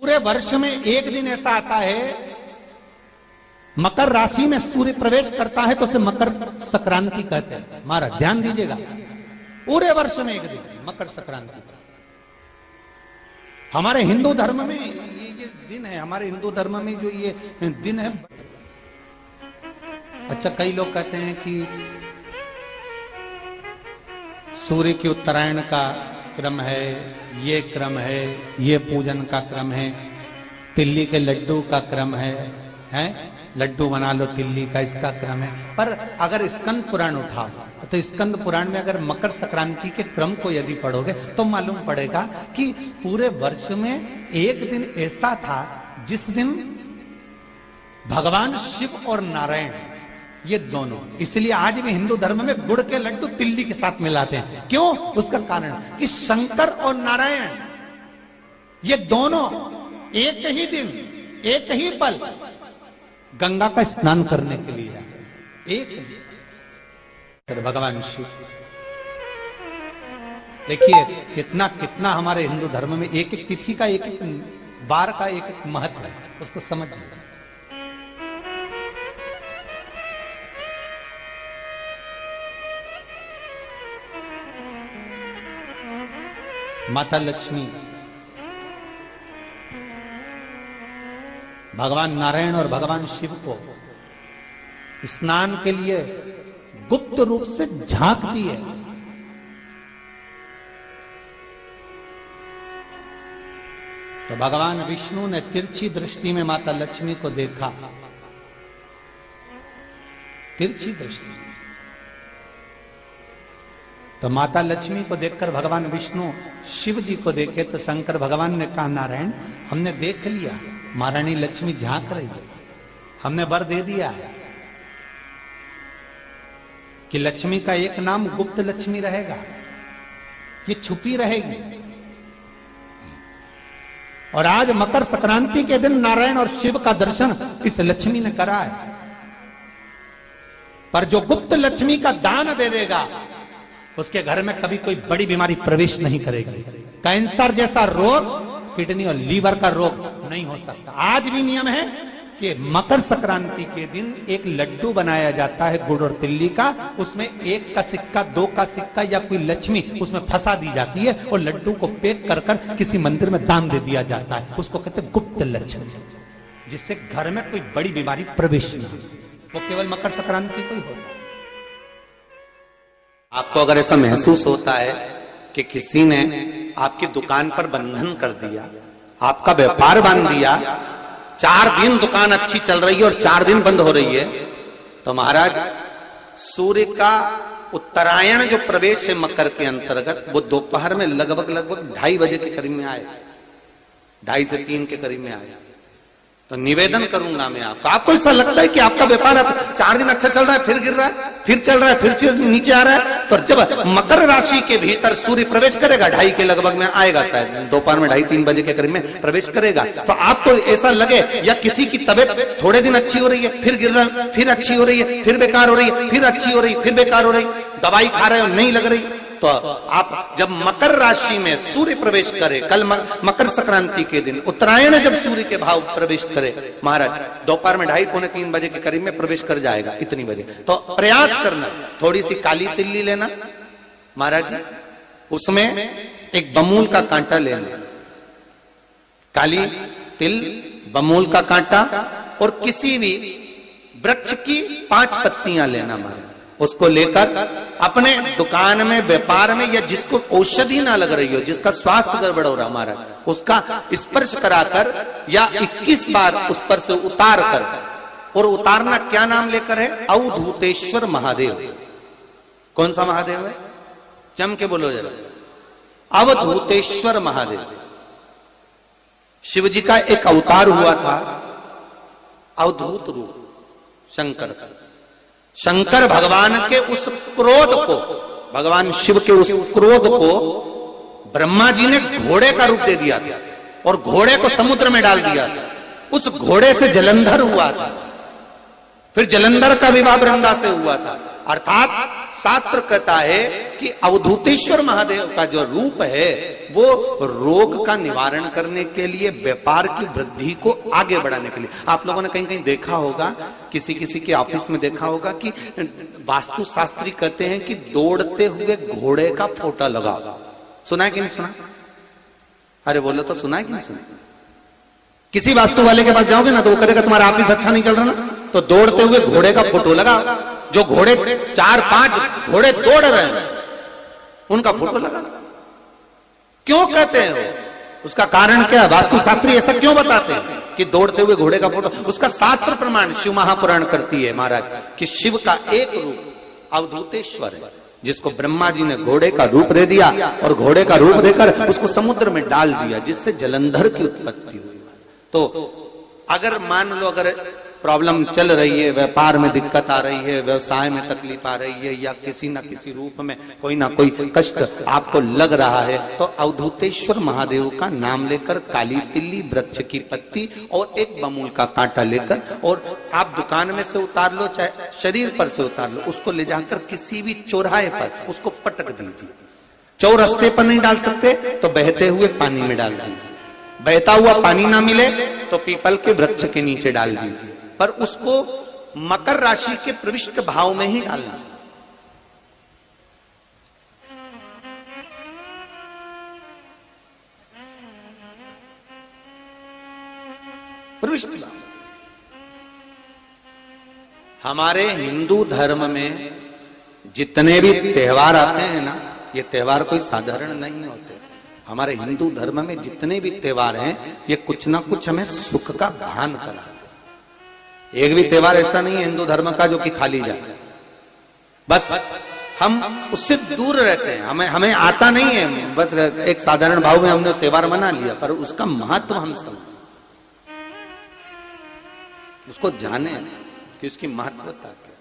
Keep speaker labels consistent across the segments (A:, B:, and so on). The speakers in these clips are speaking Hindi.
A: पूरे वर्ष में एक दिन ऐसा आता है, मकर राशि में सूर्य प्रवेश करता है तो उसे मकर संक्रांति कहते हैं। महाराज ध्यान दीजिएगा, पूरे वर्ष में एक दिन मकर संक्रांति का। हमारे हिंदू धर्म में ये दिन है, हमारे हिंदू धर्म में जो ये दिन है। अच्छा, कई लोग कहते हैं कि सूर्य की उत्तरायण का क्रम है, ये क्रम है, ये पूजन का क्रम है, तिल्ली के लड्डू का क्रम है, लड्डू बना लो तिल्ली का, इसका क्रम है। पर अगर स्कंद पुराण उठाओ तो स्कंद पुराण में अगर मकर संक्रांति के क्रम को यदि पढ़ोगे तो मालूम पड़ेगा कि पूरे वर्ष में एक दिन ऐसा था जिस दिन भगवान शिव और नारायण ये दोनों, इसलिए आज भी हिंदू धर्म में गुड़ के लड्डू तिल्ली के साथ मिलाते हैं। क्यों? उसका कारण कि शंकर और नारायण ये दोनों एक ही दिन एक ही पल गंगा का स्नान करने के लिए आए। एक ही भगवान शिव, देखिए कितना कितना हमारे हिंदू धर्म में एक एक तिथि का, एक एक बार का एक एक महत्व है, उसको समझिए। माता लक्ष्मी, भगवान नारायण और भगवान शिव को स्नान के लिए गुप्त रूप से झांकती है। तो भगवान विष्णु ने तिरछी दृष्टि में माता लक्ष्मी को देखा, तिरछी दृष्टि। तो माता लक्ष्मी को देखकर भगवान विष्णु शिव जी को देखे तो शंकर भगवान ने कहा, नारायण हमने देख लिया, महारानी लक्ष्मी झांक रही है, हमने वर दे दिया है कि लक्ष्मी का एक नाम गुप्त लक्ष्मी रहेगा, ये छुपी रहेगी। और आज मकर संक्रांति के दिन नारायण और शिव का दर्शन इस लक्ष्मी ने करा है। पर जो गुप्त लक्ष्मी का दान दे देगा उसके घर में कभी कोई बड़ी बीमारी प्रवेश नहीं करेगी। कैंसर जैसा रोग, किडनी और लीवर का रोग नहीं हो सकता। आज भी नियम है कि मकर संक्रांति के दिन एक लड्डू बनाया जाता है गुड़ और तिल्ली का, उसमें 1 का सिक्का, 2 का सिक्का या कोई लक्ष्मी उसमें फंसा दी जाती है और लड्डू को पैक कर कर किसी मंदिर में दान दे दिया जाता है। उसको कहते हैं गुप्त लक्ष्मी, जिससे घर में कोई बड़ी बीमारी प्रवेश न हो। वो केवल मकर संक्रांति को ही होता है।
B: आपको अगर ऐसा महसूस होता है कि किसी ने आपकी दुकान पर बंधन कर दिया, आपका व्यापार बांध दिया, 4 दिन दुकान अच्छी चल रही है और 4 दिन बंद हो रही है, तो महाराज सूर्य का उत्तरायण जो प्रवेश है मकर के अंतर्गत, वो दोपहर में लगभग 2:30 बजे के करीब में आए, 2:30 से 3 के करीब में आया। तो निवेदन करूंगा मैं आपको ऐसा लगता है कि आपका व्यापार 4 दिन अच्छा चल रहा है, फिर गिर रहा है, फिर चल रहा है, फिर नीचे आ रहा है, तो जब मकर राशि के भीतर सूर्य प्रवेश करेगा 2:30 के लगभग में आएगा, शायद दोपहर में 2:30-3 बजे के करीब में प्रवेश करेगा, तो आपको ऐसा लगे या किसी की तबियत थोड़े दिन अच्छी हो रही है, फिर गिर रहा है, फिर अच्छी हो रही है, फिर बेकार हो रही है, फिर अच्छी हो रही है, फिर बेकार हो रही, दवाई खा रहे हो नहीं लग रही, तो आप जब मकर राशि में सूर्य प्रवेश करे, कल मकर संक्रांति के दिन उत्तरायण जब सूर्य के भाव प्रवेश करे, महाराज दोपहर में 2:30-3 बजे के करीब में प्रवेश कर जाएगा, इतनी बजे, तो प्रयास करना थोड़ी सी काली तिल्ली लेना महाराज जी, उसमें एक बमूल का कांटा लेना, काली तिल, बमूल का कांटा और किसी भी वृक्ष की 5 पत्तियां लेना महाराज, उसको लेकर अपने दुकान में, व्यापार में, या जिसको औषधि ना लग रही हो, जिसका स्वास्थ्य गड़बड़ हो रहा हमारा, उसका स्पर्श कराकर या 21 बार उस पर से उतार कर, और उतारना क्या नाम लेकर है? अवधूतेश्वर महादेव। कौन सा महादेव है? जम के बोलो जरा, अवधूतेश्वर महादेव। शिव जी का एक अवतार हुआ था, अवधूत रूप शंकर का। शंकर भगवान के उस क्रोध को, भगवान शिव के उस क्रोध को ब्रह्मा जी ने घोड़े का रूप दे दिया था और घोड़े को समुद्र में डाल दिया था। उस घोड़े से जलंधर हुआ था, फिर जलंधर का विवाह वृंदा से हुआ था, अर्थात शास्त्र कहता है कि अवधूतेश्वर महादेव का जो रूप है वो रोग का निवारण करने के लिए, व्यापार की वृद्धि को आगे बढ़ाने के लिए। आप लोगों ने कहीं कहीं देखा होगा, किसी किसी के ऑफिस में देखा होगा कि वास्तु शास्त्री कहते हैं कि दौड़ते हुए घोड़े का फोटो लगाओ। सुना है कि नहीं सुना? अरे बोलो तो, सुना है कि नहीं सुना? किसी वास्तु वाले के पास जाओगे ना तो वो कहेगा तुम्हारा ऑफिस अच्छा नहीं चल रहा ना, तो दौड़ते हुए घोड़े का फोटो लगाओ। जो घोड़े 4-5 घोड़े दौड़ रहे हैं उनका फोटो लगा। क्यों कहते हैं वो? उसका कारण क्या है? वास्तु शास्त्री ऐसा क्यों बताते हैं कि दौड़ते हुए घोड़े का फोटो? उसका शास्त्र प्रमाण शिव महापुराण करती है महाराज कि शिव का एक रूप अवधूतेश्वर है, जिसको ब्रह्मा जी ने घोड़े का रूप दे दिया और घोड़े का रूप देकर उसको समुद्र में डाल दिया, जिससे जलंधर की उत्पत्ति हुई। तो अगर मान लो अगर प्रॉब्लम चल रही है, व्यापार में दिक्कत आ रही है, व्यवसाय में तकलीफ आ रही है, या किसी ना किसी रूप में कोई ना कोई कष्ट आपको लग रहा है, तो अवधूतेश्वर महादेव का नाम लेकर काली तिल्ली, वृक्ष की पत्ती और एक बमूल का कांटा लेकर, और आप दुकान में से उतार लो चाहे शरीर पर से उतार लो, उसको ले जाकर किसी भी चौराहे पर उसको पटक दीजिए। चौरस्ते पर नहीं डाल सकते तो बहते हुए पानी में डाल दीजिए। बहता हुआ पानी ना मिले तो पीपल के वृक्ष के नीचे डाल दीजिए, पर उसको मकर राशि के प्रविष्ट भाव में ही डालना। प्रविष्ट भाव। हमारे हिंदू धर्म में जितने भी त्योहार आते हैं ना, ये त्योहार कोई साधारण नहीं होते। हमारे हिंदू धर्म में जितने भी त्योहार हैं ये कुछ ना कुछ हमें सुख का भान कराते। एक भी त्योहार ऐसा नहीं है हिंदू धर्म का जो कि खाली जाए। बस हम उससे दूर रहते हैं, हमें आता नहीं है। बस एक साधारण भाव में हमने त्योहार मना लिया, पर उसका महत्व हम समझें, उसको जाने कि उसकी महत्वता क्या।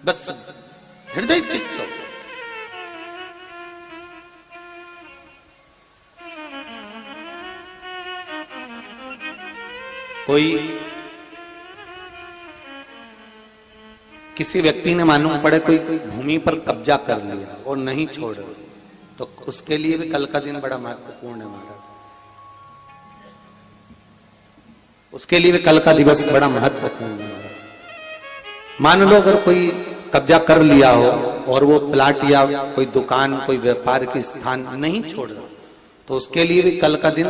B: बस हृदय चित्त हो। कोई किसी व्यक्ति ने मालूम पड़े कोई भूमि पर कब्जा कर लिया और नहीं छोड़ रहे, तो उसके लिए भी कल का दिन बड़ा महत्वपूर्ण है महाराज। उसके लिए भी कल का दिवस बड़ा महत्वपूर्ण है महाराज। मान लो अगर कोई कब्जा कर लिया हो और वो प्लाट या कोई दुकान, कोई व्यापार की स्थान नहीं छोड़ रहा, तो उसके लिए भी कल का दिन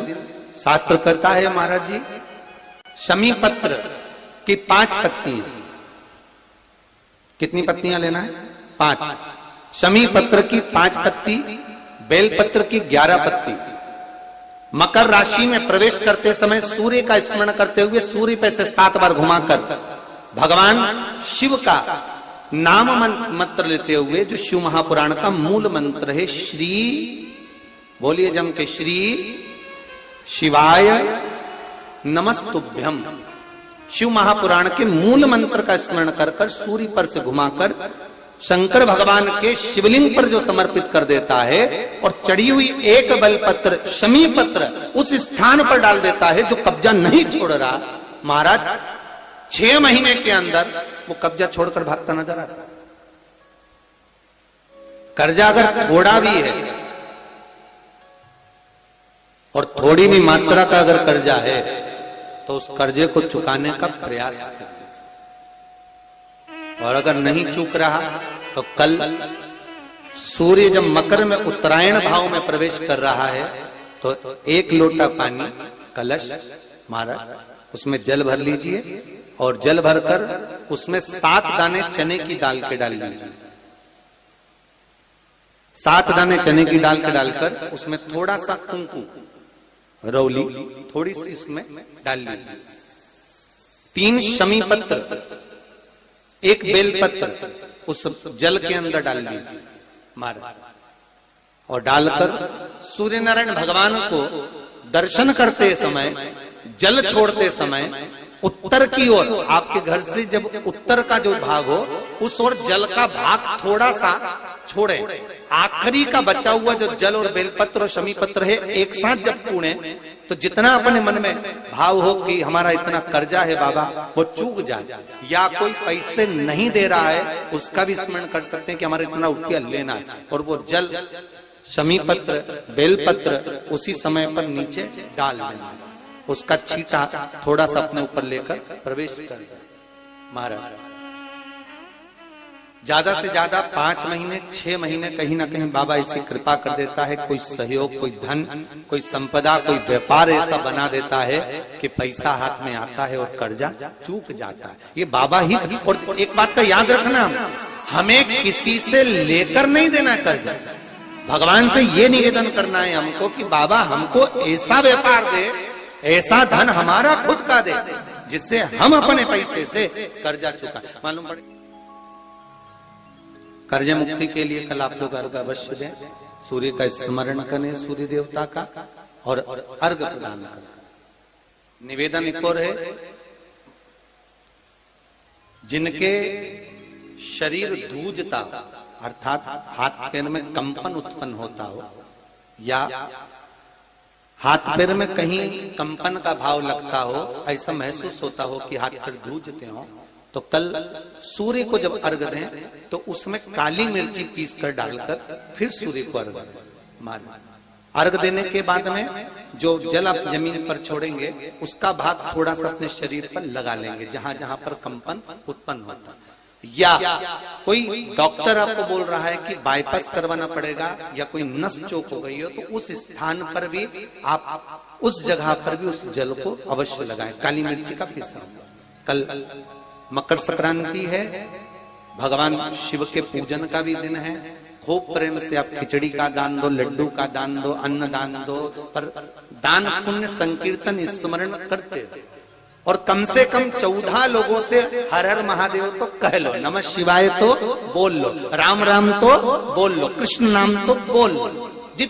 B: शास्त्र कहता है महाराज जी, शमी पत्र की 5 पत्तियां। कितनी पत्तियां लेना है? 5। शमी पत्र की 5 पत्ती, बेल पत्र की 11 पत्ती। मकर राशि में प्रवेश करते समय सूर्य का स्मरण करते हुए सूर्य पे से 7 बार घुमाकर भगवान शिव का नाम मंत्र लेते हुए, जो शिव महापुराण का मूल मंत्र है, श्री, बोलिए जम के, श्री शिवाय नमस्तुभ्यम। शिव महापुराण के मूल मंत्र का स्मरण कर सूर्य पर से घुमाकर शंकर भगवान के शिवलिंग पर जो समर्पित कर देता है, और चढ़ी हुई एक बेलपत्र शमी पत्र उस स्थान पर डाल देता है जो कब्जा नहीं छोड़ रहा, महाराज 6 महीने के अंदर वो कब्जा छोड़कर भागता नजर आता। कर्जा अगर थोड़ा भी है और थोड़ी भी मात्रा का अगर कर्जा है तो उस कर्जे को चुकाने का प्रयास करें, और अगर नहीं चूक रहा तो कल सूर्य जब मकर में उत्तरायण भाव में प्रवेश कर रहा है तो 1 लोटा पानी कलश महाराज उसमें जल भर लीजिए, और जल भरकर उसमें 7 दाने चने की दाल के डाल लीजिए। 7 दाने चने की दाल के डालकर उसमें थोड़ा सा कुंकू, रौली थोड़ी सी इसमें डाल लीजिए। 3 शमी पत्र, 1 बेल पत्र उस जल के अंदर डाल लीजिए महाराज, और डालकर सूर्य नारायण भगवान को दर्शन करते समय, जल छोड़ते समय उत्तर की ओर, आपके घर से जब उत्तर का जो भाग हो उस ओर जल का भाग थोड़ा सा छोड़े। आखिरी का बचा हुआ जो जल और बेलपत्र और शमी पत्र है एक साथ जब पूणे तो जितना अपने मन में भाव हो कि हमारा इतना कर्जा है बाबा, वो चूक जाए, या कोई पैसे नहीं दे रहा है उसका भी स्मरण कर सकते हैं कि हमारा इतना रुपया लेना है, और वो जल, शमी पत्र, बेलपत्र उसी समय पर नीचे डाल देना, उसका छींटा थोड़ा सा अपने ऊपर लेकर प्रवेश कर दे। महाराज ज्यादा से ज्यादा 5 महीने 6 महीने कहीं ना कहीं बाबा ऐसी कृपा कर देता है, कोई सहयोग, कोई धन, कोई संपदा, कोई व्यापार ऐसा बना देता है कि पैसा हाथ में आता है और कर्जा चूक जाता है। ये बाबा ही। और एक बात का याद रखना, हमें किसी से लेकर नहीं देना कर्जा, भगवान से ये निवेदन करना है हमको कि बाबा हमको ऐसा व्यापार दे, ऐसा धन हमारा खुद का दे, जिससे हम अपने पैसे से कर्जा चुका। मालूम पड़े कर्ज मुक्ति के लिए कल आप लोग अर्घ अवश्य दें, सूर्य का स्मरण करें, सूर्य देवता का, और अर्घ प्रदान करें। निवेदन एक और है, जिनके शरीर धूजता अर्थात हाथ पैर में कंपन उत्पन्न होता हो, या हाथ पैर में कहीं कंपन का भाव लगता हो, ऐसा महसूस होता हो कि हाथ पैर धूजते हो, तो कल सूर्य को जब अर्घ दें तो उसमें काली मिर्ची पीस कर डालकर फिर सूर्य को अर्घ मारें। अर्घ देने के बाद में जो जल आप जमीन पर छोड़ेंगे उसका भाग थोड़ा सा अपने शरीर पर लगा लेंगे, जहां जहां पर कंपन उत्पन्न होता। या कोई डॉक्टर आपको बोल रहा है कि बाईपास करवाना पड़ेगा या कोई नस चोक हो गई हो, तो उस स्थान पर भी आप उस जगह पर भी उस जल को अवश्य लगाएं, काली मिर्ची का पीसा। कल मकर संक्रांति है, भगवान शिव के पूजन का भी दिन है। खूब प्रेम से आप खिचड़ी का दान दो, लड्डू का दान दो, अन्न दान दो, पर दान पुण्य संकीर्तन स्मरण करते रहो। और कम से कम 14 लोगों से हर हर महादेव तो कह लो, नमः शिवाय तो बोल लो, राम राम तो बोल लो, कृष्ण नाम तो बोल लो।